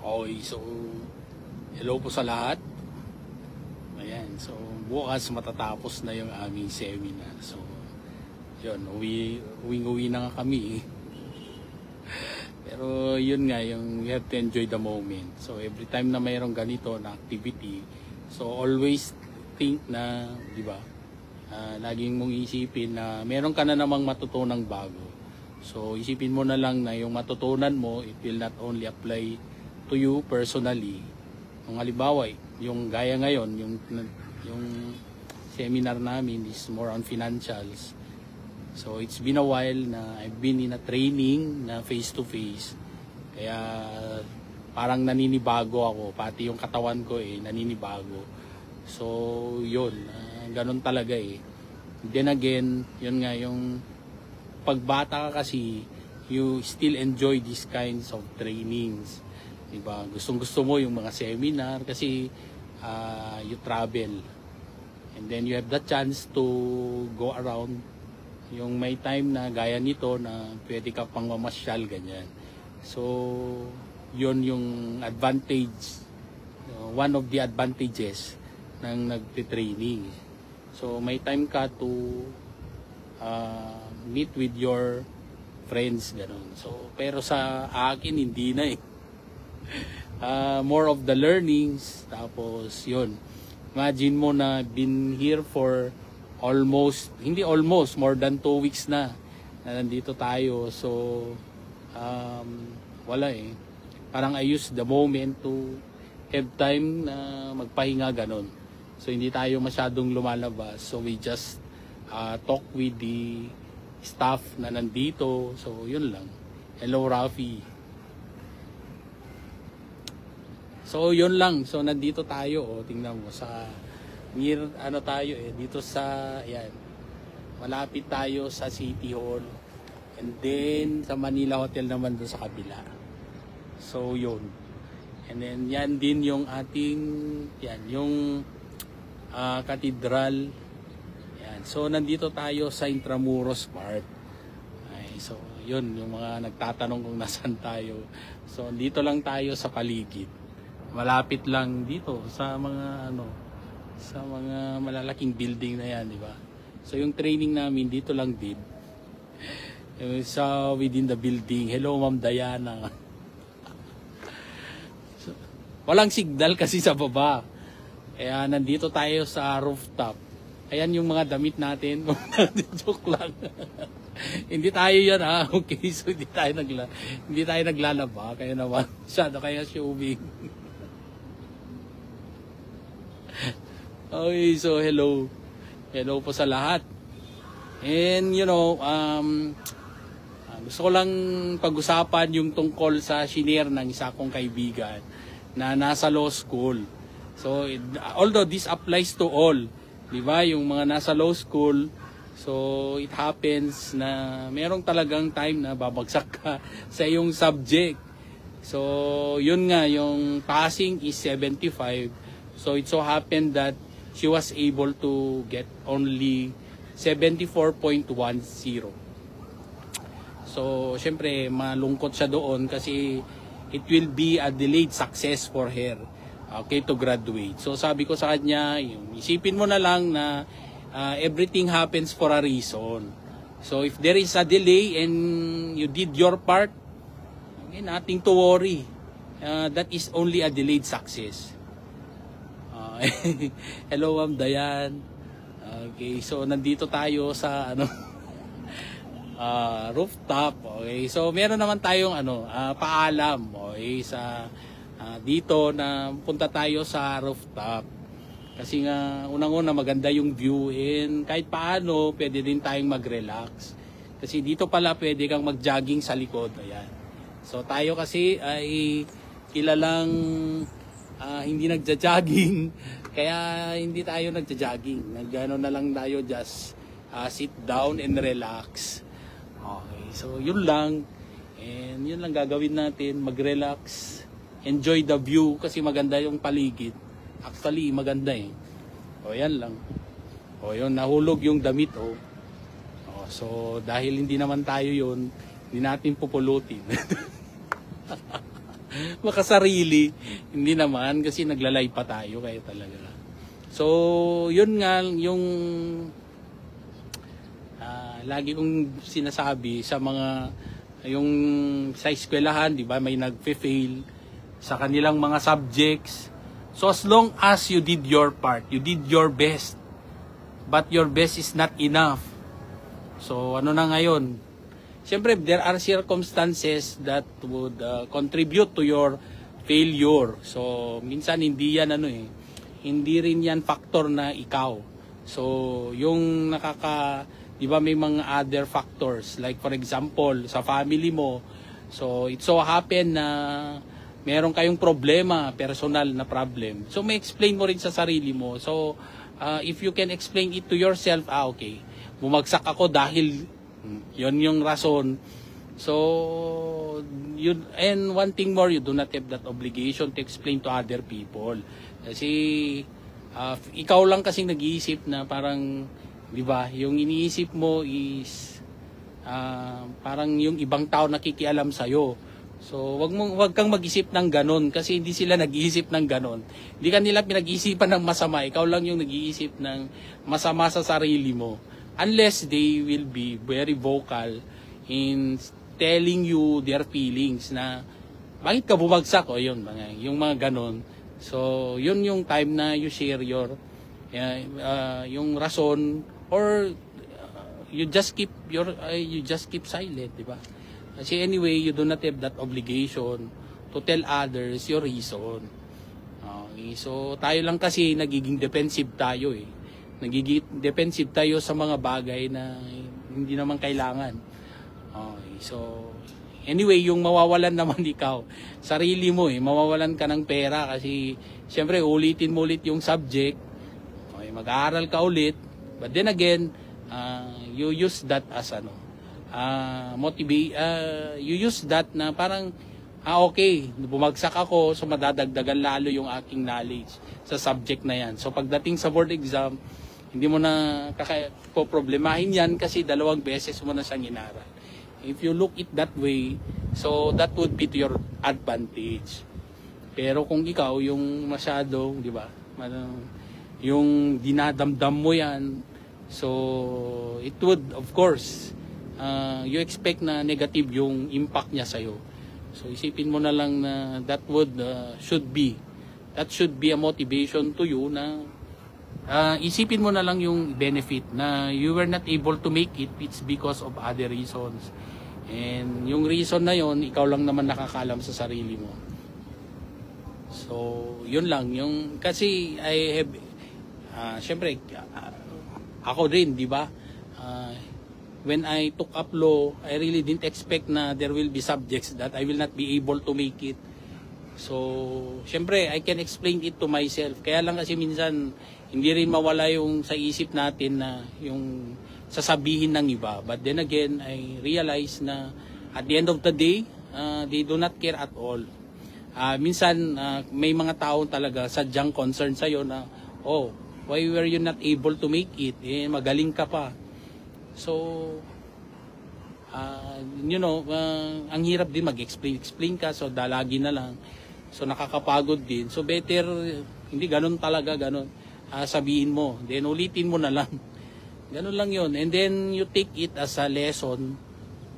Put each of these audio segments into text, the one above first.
Okay, so hello po sa lahat. Ayan, so bukas matatapos na yung aming seminar. So, yun, uwi na nga kami. Pero yun nga, yung we have to enjoy the moment. So every time na mayroong ganito na activity, so always think na, di ba, laging mong isipin na meron ka na namang matutunang bago. So isipin mo na lang na yung matutunan mo, it will not only apply to you personally. Kung halimbawa, yung gaya ngayon, yung seminar namin is more on financials. So it's been a while na I've been in a training na face to face. Kaya parang naninibago ako, pati yung katawan ko naninibago. So yun, ganun talaga eh. Then again, yun nga yung pagbata ka kasi, you still enjoy these kinds of trainings. Diba? Gustong-gusto mo yung mga seminar kasi you travel. And then you have the chance to go around. Yung may time na gaya nito na pwede ka pang mamasyal, ganyan. So, yun yung advantage. One of the advantages ng nagtitraining. So, may time ka to meet with your friends, gano'n. So, pero sa akin, hindi na eh. More of the learnings, tapos yun. Imagine mo na been here for hindi almost, more than 2 weeks na nandito tayo. So, wala eh. Parang I use the moment to have time na magpahinga, gano'n. So, hindi tayo masyadong lumalabas. So, we just talk with the staff na nandito. So, yun lang. Hello, Rafi. So, yun lang. So, nandito tayo. Tingnan mo. Tayo dito sa, ayan. Malapit tayo sa City Hall. And then, sa Manila Hotel naman doon sa kabila. So, yun. And then, yan din yung ating, yung cathedral. Yan. So, nandito tayo sa Intramuros Park. So, yun, yung mga nagtatanong kung nasan tayo. So, dito lang tayo sa paligid. Malapit lang dito sa mga malalaking building na yan, di ba? So, yung training namin dito lang din. Sa within the building. Hello, Ma'am Diana. So, walang signal kasi sa baba. Kaya nandito tayo sa rooftop. Ayan yung mga damit natin. Joke lang. Hindi tayo yan ha. Okay, so hindi tayo naglalaba. Kaya naman, masyado kaya showing. Okay, so hello. Hello po sa lahat. And gusto ko lang pag-usapan yung tungkol sa shinare ng isa kong kaibigan na nasa law school. So, although this applies to all, di ba? Yung mga nasa law school, so it happens na merong talagang time na babagsak ka sa iyong subject. So, yun nga, yung passing is 75. So, it so happened that she was able to get only 74.10. So, syempre, malungkot siya doon kasi it will be a delayed success for her, okay, to graduate. So, sabi ko sa kanya, isipin mo na lang na everything happens for a reason. So, if there is a delay and you did your part, okay, nothing to worry. That is only a delayed success. Hello, Ma'am Dayan. Okay, so nandito tayo sa rooftop. Okay, so meron naman tayong paalam. Okay, sa dito na punta tayo sa rooftop. Kasi nga unang-una maganda yung view and kahit paano pwede din tayong mag-relax. Kasi dito pala pwede kang mag-jogging sa likod. Ayan. So tayo kasi ay kilalang hindi nagja-jogging, kaya hindi tayo nagja-jogging. Nagano na lang tayo, just sit down and relax. Okay, so yun lang. And yun lang gagawin natin, mag-relax, enjoy the view kasi maganda yung paligid. Actually, maganda eh. O yan lang. O yun, nahulog yung damit o. So dahil hindi naman tayo yun, hindi natin pupulutin. makasarili. Hindi naman kasi nagla-live pa tayo kaya talaga. So, yun nga yung lagi kong sinasabi sa mga yung sa eskwelahan, di ba, may nagfe-fail sa kanilang mga subjects. So as long as you did your part, you did your best, but your best is not enough. So ano na ngayon? Siyempre, there are circumstances that would contribute to your failure. So minsan hindi yan hindi rin yan factor na ikaw. So yung di ba may mga other factors, like for example sa family mo, so it so happen na meron kayong problema, personal na problem, so may explain mo rin sa sarili mo. So if you can explain it to yourself, okay, bumagsak ako dahil yon yung rason. So and one thing more, you do not have that obligation to explain to other people, kasi ikaw lang kasing nag-iisip na parang, di ba, yung iniisip mo is parang yung ibang tao nakikialam sa iyo. So wag kang mag-isip ng ganon, kasi hindi sila nag-iisip ng ganon. Hindi kanila pinag-iisipan ng masama, ikaw lang yung nag-iisip ng masama sa sarili mo. Unless they will be very vocal in telling you their feelings na bakit ka bumagsak, o yun, yung mga ganon. So yun yung time na you share your yung rason, or you just keep silent, di ba? Kasi anyway, you do not have that obligation to tell others your reason. Okay, so tayo lang kasi nagiging defensive tayo eh. Nagiging defensive tayo sa mga bagay na hindi naman kailangan. Okay, so anyway, yung mawawalan naman ikaw, sarili mo eh, mawawalan ka ng pera kasi syempre ulitin mo ulit yung subject. Okay, mag-aaral ka ulit. But then again, you use that as you use that na parang, okay, bumagsak ako, so madadagdagan lalo yung aking knowledge sa subject na yan. So pagdating sa board exam, hindi mo na poproblemahin yan kasi 2 beses mo na siyang inaral. If you look it that way, so that would be to your advantage. Pero kung ikaw yung masyadong, di ba, yung dinadamdam mo yan, so it would, of course, you expect na negative yung impact niya sa'yo. So isipin mo na lang na that should be a motivation to you na isipin mo na lang yung benefit na you were not able to make it, it's because of other reasons. And yung reason na yon, ikaw lang naman nakakaalam sa sarili mo. So yun lang, yung kasi I have syempre, ako din, di ba? When I took up law, I really didn't expect na there will be subjects that I will not be able to make it. So, syempre, I can explain it to myself. Kaya lang kasi minsan, hindi rin mawala yung sa isip natin na yung sasabihin ng iba. But then again, I realize na at the end of the day, they do not care at all. Minsan, may mga tao talaga sadyang concern sa'yo na, oh, why were you not able to make it? Eh, magaling ka pa. So, ang hirap din mag-explain ka, so dalagi na lang. So, nakakapagod din. So, better, hindi ganun talaga, ganun. Sabihin mo, then ulitin mo na lang. Ganun lang yun. And then, you take it as a lesson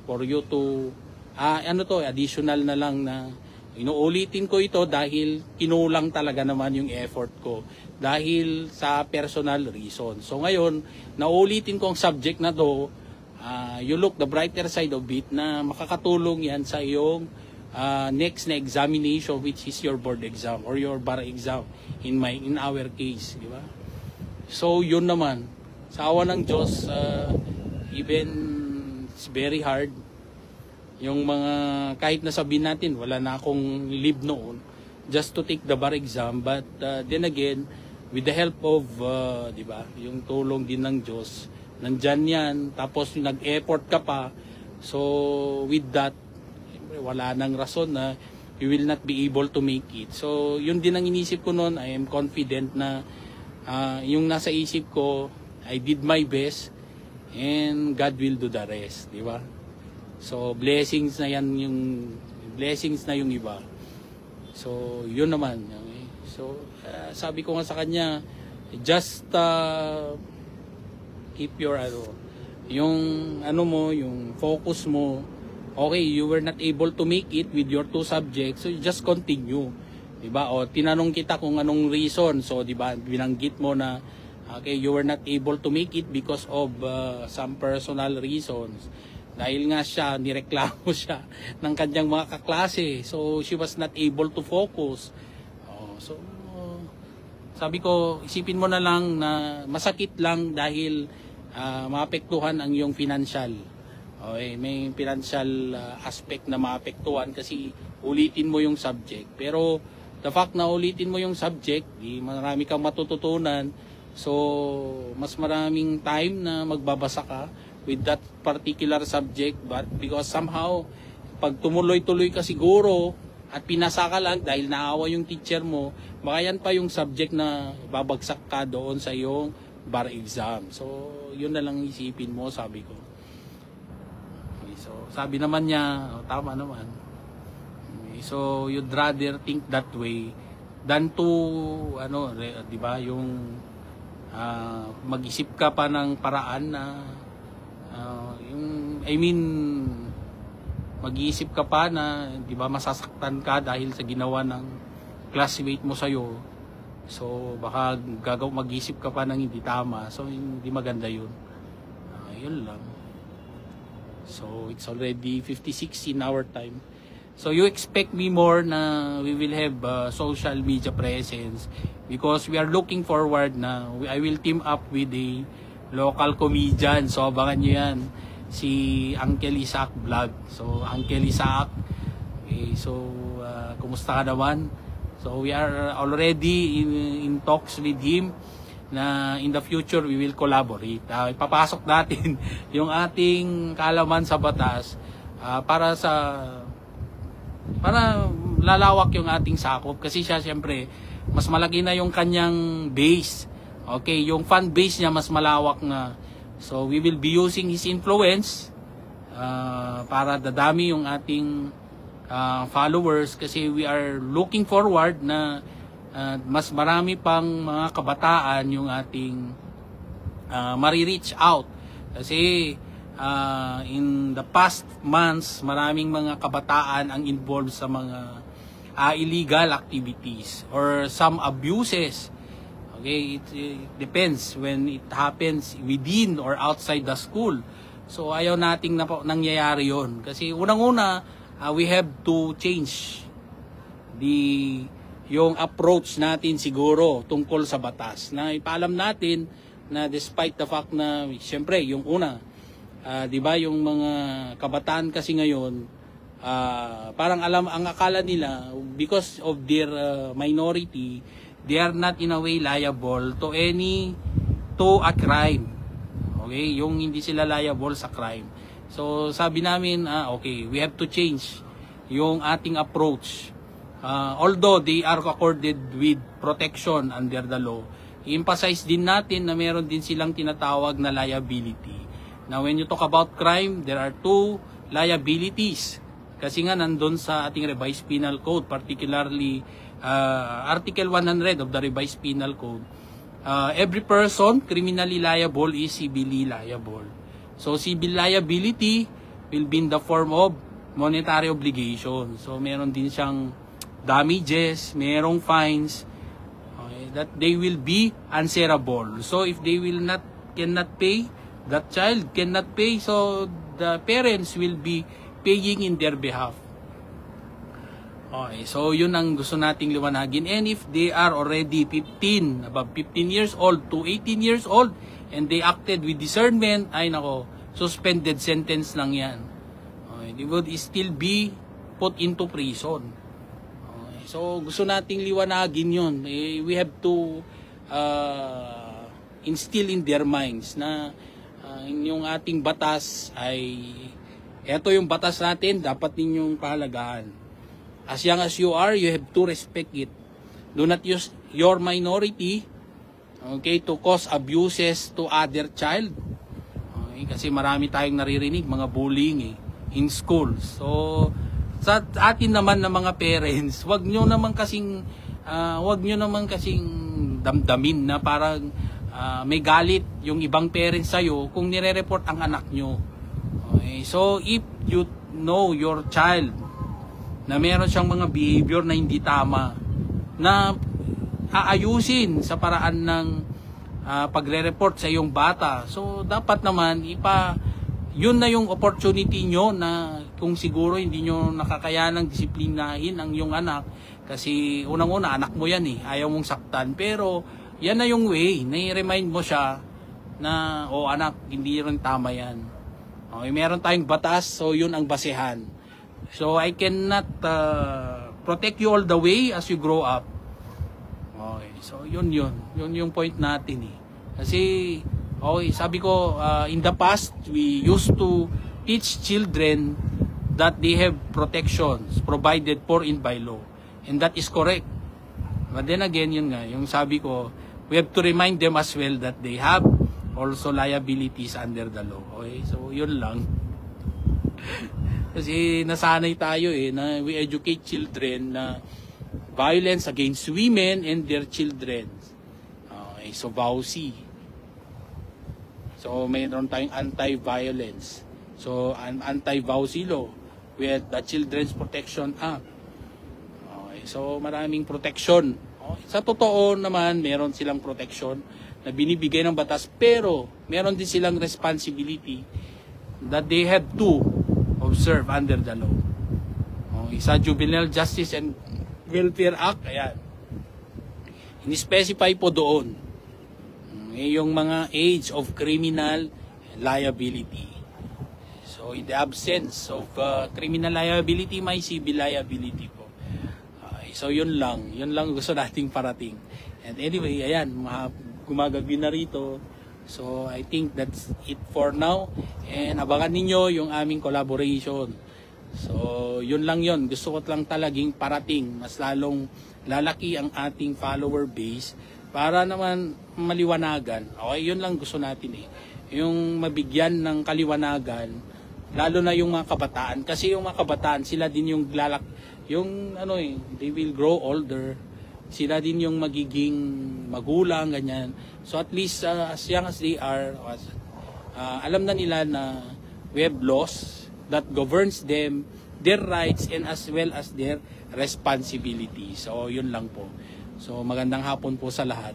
for you to, additional na lang na, inuulitin ko ito dahil kinulang talaga naman yung effort ko dahil sa personal reason. So ngayon, naulitin ko ang subject na to, you look the brighter side of it na makakatulong yan sa iyong next na examination, which is your board exam or your bar exam in our case, di ba? So yun naman, sa awa ng Diyos, even it's very hard. Yung mga, kahit nasabihin natin, wala na akong leave noon, just to take the bar exam. But then again, with the help of, di ba, yung tulong din ng Diyos, nandyan yan, tapos nag-effort ka pa. So, with that, wala nang rason na you will not be able to make it. So, yun din ang inisip ko noon. I am confident na yung nasa isip ko, I did my best, and God will do the rest, di ba? So blessings na yan, yung blessings na yung iba. So, yun naman. Okay? So, sabi ko nga sa kanya, just keep your yung yung focus mo. Okay, you were not able to make it with your 2 subjects, so you just continue. Diba? O tinanong kita kung anong reason. So, diba, binanggit mo na okay, you were not able to make it because of some personal reasons. Dahil nga siya, nireklamo siya ng kanyang mga kaklase. So, she was not able to focus. So, sabi ko, isipin mo na lang na masakit lang dahil maapektuhan ang iyong financial. Okay, may financial aspect na maapektuhan kasi ulitin mo yung subject. Pero the fact na ulitin mo yung subject, marami kang matututunan. So, mas maraming time na magbabasa ka with that particular subject. But because somehow, pag tumuloy-tuloy ka siguro at pinasa ka lang dahil naawa yung teacher mo, baka yan pa yung subject na babagsak ka doon sa iyong bar exam. So, yun na lang isipin mo, sabi ko. So, sabi naman niya, tama naman. So, you'd rather think that way than to, di ba, yung mag-isip ka pa ng paraan na, mag-iisip ka pa na, di ba, masasaktan ka dahil sa ginawa ng classmate mo sa'yo. So, baka mag-iisip ka pa ng hindi tama. So, hindi maganda yun. Yun lang. So, it's already 56 in our time. So, you expect me more na we will have social media presence because we are looking forward na I will team up with a local comedian. So, abangan nyo yan. Si Uncle Isaac Vlog. So, Uncle Isaac. Okay, so, kumusta ka naman? So, we are already in talks with him na in the future we will collaborate. Ipapasok natin yung ating kaalaman sa batas para lalawak yung ating sakop kasi siya siyempre mas malaki na yung kanyang base. Okay, yung fan base niya mas malawak na. So we will be using his influence para dadami yung ating followers kasi we are looking forward na mas marami pang mga kabataan yung ating mari-reach out kasi in the past months maraming mga kabataan ang involved sa mga illegal activities or some abuses. Okay, it depends when it happens within or outside the school. So ayaw nating nangyayari yon kasi unang-una we have to change yung approach natin siguro tungkol sa batas na ipaalam natin na despite the fact na siyempre yung una 'di ba yung mga kabataan kasi ngayon parang ang akala nila because of their minority they are not in a way liable to a crime. Okay, yung hindi sila liable sa crime. So sabi namin okay, we have to change yung ating approach. Although they are accorded with protection under the law, i-emphasize din natin na meron din silang tinatawag na liability. Now when you talk about crime, there are 2 liabilities. Kasi nga nandun sa ating revised penal code, particularly Article 100 of the revised penal code, every person criminally liable is civilly liable. So civil liability will be in the form of monetary obligation. So meron din siyang damages, merong fines, okay, that they will be answerable. So if they cannot pay, that child cannot pay, so the parents will be paying in their behalf. Okay, so yun ang gusto nating liwanagin. And if they are already above 15 years old to 18 years old, and they acted with discernment, ay nako, suspended sentence lang yan. Okay, they would still be put into prison. Okay, so gusto nating liwanagin yun. We have to instill in their minds na yung ating batas ay eto yung batas natin, dapat ninyong pahalagahan. As young as you are, you have to respect it. Do not use your minority, okay, to cause abuses to other child. Okay, kasi marami tayong naririnig, mga bullying in schools. So, sa atin naman na mga parents, wag nyo naman kasing damdamin na parang may galit yung ibang parents sa'yo kung nire-report ang anak nyo. Okay? So, if you know your child na meron siyang mga behavior na hindi tama, na aayusin sa paraan ng pagre-report sa iyong bata, so dapat naman yun na yung opportunity nyo na kung siguro hindi nyo nakakayanang disiplinahin ang iyong anak, kasi unang-una anak mo yan ayaw mong saktan, pero yan na yung way na i-remind mo siya na anak, hindi rin tama yan. Okay, meron tayong batas, so yun ang basehan. So I cannot protect you all the way as you grow up. Okay, so yun yung point natin Kasi okay, sabi ko, in the past, we used to teach children that they have protections provided for in by law. And that is correct. But then again, yun nga, yung sabi ko, we have to remind them as well that they have also liabilities under the law. Okay, so yun lang. Kasi nasanay tayo na we educate children na violence against women and their children. Okay, so VAUSI. So, mayroon tayong anti-violence. So, an anti-VAUSI law with the Children's Protection Act. Okay, so, maraming protection. Okay, sa totoo naman, meron silang protection na binibigay ng batas, pero meron din silang responsibility that they have to observe under the law. Okay, sa Juvenile Justice and Welfare Act, ayan, in-specify po doon yung mga age of criminal liability. So, in the absence of criminal liability, may civil liability po. So, yun lang gusto nating parating. And anyway, ayan, gumagabi na rito. So, I think that's it for now. And abangan ninyo yung aming collaboration. So, yun lang yun. Gusto ko lang talagang parating. Mas lalong lalaki ang ating follower base para naman maliwanagan. Okay, yun lang gusto natin Yung mabigyan ng kaliwanagan, lalo na yung mga kabataan. Kasi yung mga kabataan, sila din yung they will grow older. Sila din yung magiging magulang, ganyan. So at least as young as they are, alam na nila na we have laws that governs them, their rights, and as well as their responsibilities. So yun lang po. So magandang hapon po sa lahat.